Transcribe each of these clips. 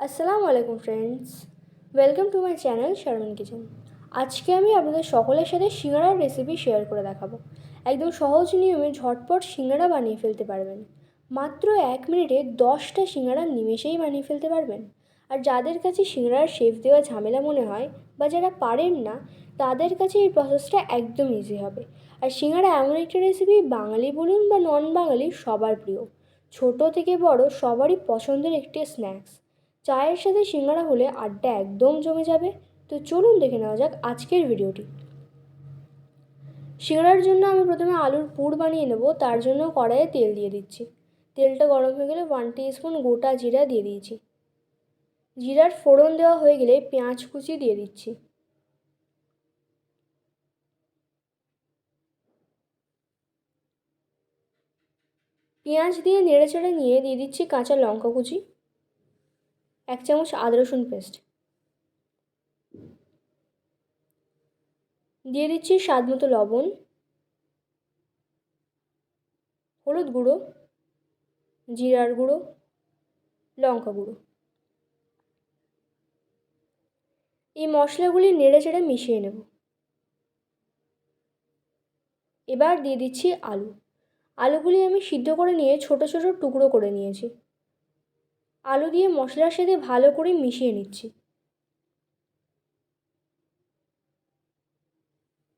আসসালামু আলাইকুম friends, welcome to my channel Sharmin kitchen. আজকে আমি আপনাদের সকলের সাথে সিঙ্গারার রেসিপি শেয়ার করে দেখাবো। একদম সহজ নিয়মে ঝটপট সিঙ্গারা বানিয়ে ফেলতে পারবেন। মাত্র 1 মিনিটে 10টা সিঙ্গারা নিমেষেই বানিয়ে ফেলতে পারবেন। আর যাদের কাছে সিঙ্গারার শেপ দেওয়া ঝামেলা মনে হয় বা যারা পারেন না, তাদের কাছে এই প্রসেসটা একদম ইজি হবে। আর সিঙ্গারা এমন একটা রেসিপি, বাঙালি বলুন বা নন বাঙালি সবার প্রিয়। ছোট থেকে বড় সবারই পছন্দের একটি স্ন্যাক্স। চায়ের সাথে সিঙ্গারা হলে আড্ডা একদম জমে যাবে। তো চলুন দেখে নেওয়া যাক আজকের ভিডিওটি। সিঙ্গারার জন্য আমি প্রথমে আলুর পুর বানিয়ে নেব। তার জন্য কড়াইয়ে তেল দিয়ে দিচ্ছি। তেলটা গরম হয়ে গেলে 1 টিস্পুন গোটা জিরা দিয়ে দিয়েছি। জিরার ফোড়ন দেওয়া হয়ে গেলে পেঁয়াজ কুচি দিয়ে দিচ্ছি। পেঁয়াজ দিয়ে নেড়েচেড়ে নিয়ে দিয়ে দিচ্ছি কাঁচা লঙ্কা কুচি, 1 চামচ আদা রসুন পেস্ট, দিয়ে দিচ্ছি স্বাদ মতো লবণ, হলুদ গুঁড়ো, জিরার গুঁড়ো, লঙ্কা গুঁড়ো। এই মশলাগুলি নেড়েচেড়ে মিশিয়ে নেব। এবার দিয়ে দিচ্ছি আলুগুলি আমি সিদ্ধ করে নিয়ে ছোট ছোট টুকরো করে নিয়েছি। আলু দিয়ে মশলার সাথে ভালো করে মিশিয়ে নিচ্ছি।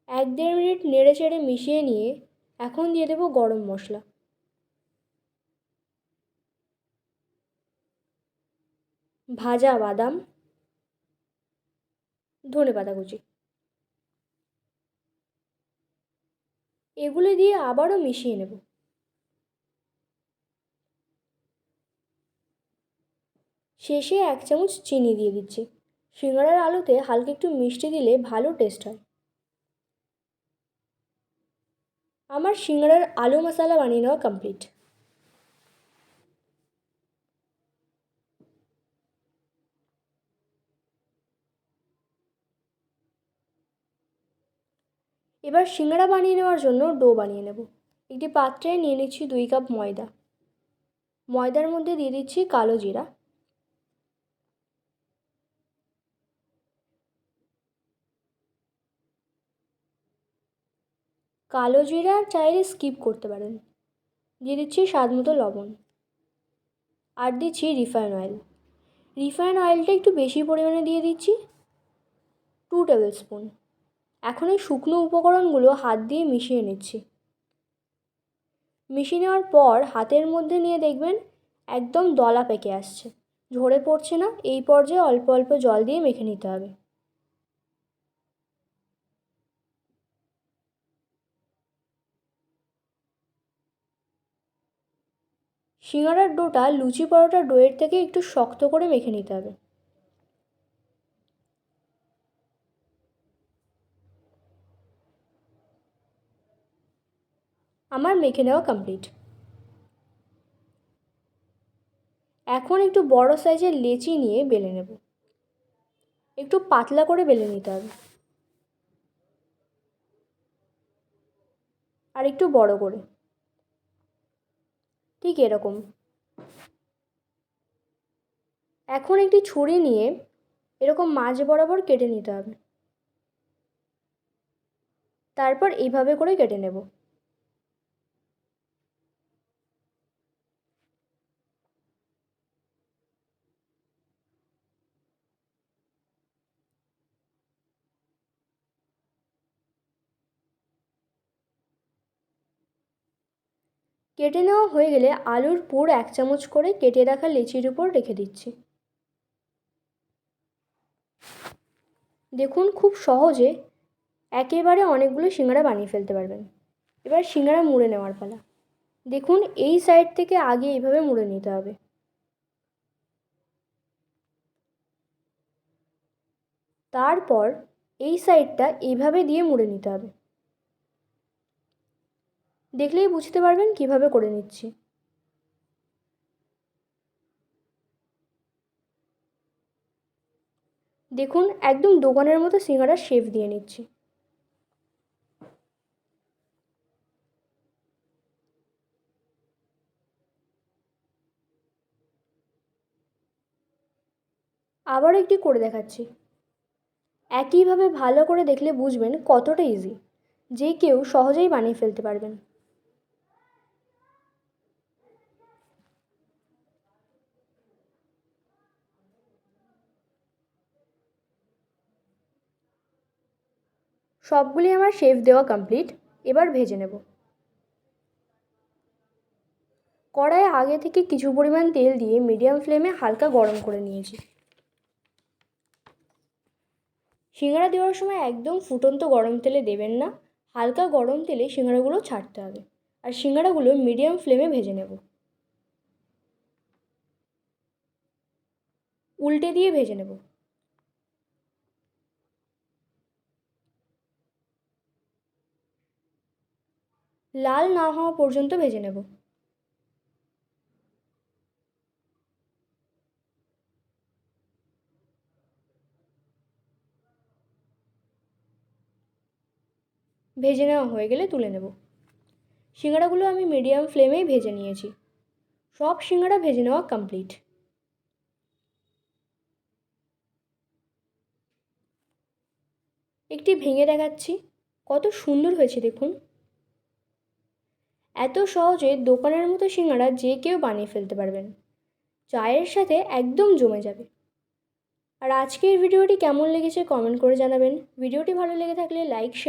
1-1.5 মিনিট নেড়ে চেড়ে মিশিয়ে নিয়ে এখন দিয়ে দেবো গরম মশলা, ভাজা বাদাম, ধনেপাতা কুচি। এগুলো দিয়ে আবারও মিশিয়ে নেব। শেষে 1 চামচ চিনি দিয়ে দিচ্ছি। সিঙ্গারার আলুতে হালকা একটু মিষ্টি দিলে ভালো টেস্ট হয়। আমার সিঙ্গারার আলু মশলা বানিয়ে নেওয়া কমপ্লিট। এবার সিঙ্গারা বানিয়ে নেওয়ার জন্য ডো বানিয়ে নেব। একটি পাত্রে নিয়ে নিচ্ছি 2 কাপ ময়দা। ময়দার মধ্যে দিয়ে দিচ্ছি কালো জিরা, কালো জিরা চাইলে স্কিপ করতে পারেন। দিয়ে দিচ্ছি স্বাদ মতো লবণ, আর দিচ্ছি রিফাইন অয়েল। রিফাইন অয়েলটা একটু বেশি পরিমাণে দিয়ে দিচ্ছি, 2 টেবিল স্পুন। এখন এই শুকনো উপকরণগুলো হাত দিয়ে মিশিয়ে নিচ্ছি। মিশিয়ে নেওয়ার পর হাতের মধ্যে নিয়ে দেখবেন একদম দলা পেকে আসছে, ঝরে পড়ছে না। এই পর্যায়ে অল্প অল্প জল দিয়ে মেখে নিতে হবে। সিঙ্গারার ডোটা লুচি পরোটার ডোয়ের থেকে একটু শক্ত করে মেখে নিতে হবে। আমার মেখে নেওয়া কমপ্লিট। এখন একটু বড় সাইজের লেচি নিয়ে বেলে নেব। একটু পাতলা করে বেলে নিতে হবে, আর একটু বড় করে, ঠিক এরকম। এখন একটি ছুরি নিয়ে এরকম মাঝ বরাবর কেটে নিতে হবে। তারপর এইভাবে করে কেটে নেব। কেটে নেওয়া হয়ে গেলে আলুর পুর 1 চামচ করে কেটে রাখা লেচির উপর রেখে দিচ্ছি। দেখুন, খুব সহজে একেবারে অনেকগুলো সিঙ্গারা বানিয়ে ফেলতে পারবেন। এবার সিঙ্গারা মুড়ে নেওয়ার পালা। দেখুন, এই সাইড থেকে আগে এইভাবে মুড়ে নিতে হবে। তারপর এই সাইডটা এইভাবে দিয়ে মুড়ে নিতে হবে। দেখলেই বুঝতে পারবেন কিভাবে করে নিচ্ছি। দেখুন, একদম দোকানের মতো সিঙ্গারার শেপ দিয়ে নিচ্ছি। আবার একটি করে দেখাচ্ছি। একইভাবে ভালো করে দেখলে বুঝবেন কতটা ইজি, যে কেউ সহজেই বানিয়ে ফেলতে পারবেন। সবগুলি আমার শেপ দেওয়া কমপ্লিট। এবার ভেজে নেব। কড়াইয়ে আগে থেকে কিছু পরিমাণ তেল দিয়ে মিডিয়াম ফ্লেমে হালকা গরম করে নিয়েছি। সিঙ্গারা দেওয়ার সময় একদম ফুটন্ত গরম তেলে দেবেন না, হালকা গরম তেলে সিঙ্গারাগুলো ছাড়তে হবে। আর সিঙ্গারাগুলো মিডিয়াম ফ্লেমে ভেজে নেব। উল্টে দিয়ে ভেজে নেব। লাল না হওয়া পর্যন্ত ভেজে নেব। ভেজে নেওয়া হয়ে গেলে তুলে নেব। সিঙ্গারাগুলো আমি মিডিয়াম ফ্লেমেই ভেজে নিয়েছি। সব সিঙ্গারা ভেজে নেওয়া কমপ্লিট। একটি ভেঙে দেখাচ্ছি, কত সুন্দর হয়েছে দেখুন। এত সহজে দোকানের মতো সিঙ্গারা যে কেউ বানিয়ে ফেলতে পারবেন। চায়ের সাথে একদম জমে যাবে। আর আজকের ভিডিওটি কেমন লেগেছে কমেন্ট করে জানাবেন। ভিডিওটি ভালো লেগে থাকলে লাইক শেয়ার